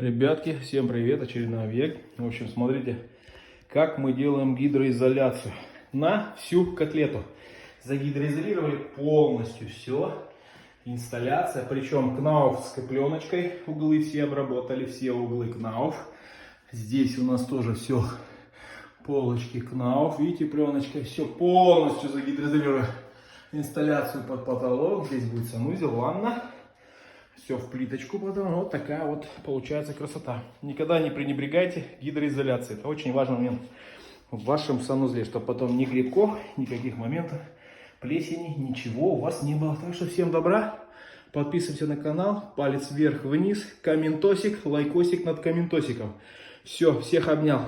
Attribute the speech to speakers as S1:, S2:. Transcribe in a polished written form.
S1: Ребятки, всем привет, очередной объект. В общем, смотрите, как мы делаем гидроизоляцию на всю котлету. Загидроизолировали полностью все. Инсталляция, причем кнауфской пленочкой. Углы все обработали, все углы кнауф. Здесь у нас тоже все полочки кнауф. Видите, пленочкой все полностью загидроизолировали. Инсталляцию под потолок. Здесь будет санузел, ванна. Все в плиточку потом. Вот такая вот получается красота. Никогда не пренебрегайте гидроизоляцией. Это очень важный момент в вашем санузле, чтобы потом ни грибков, никаких моментов, плесени, ничего у вас не было. Так что всем добра. Подписывайтесь на канал. Палец вверх, вниз. Комментосик, лайкосик над комментосиком. Все, всех обнял.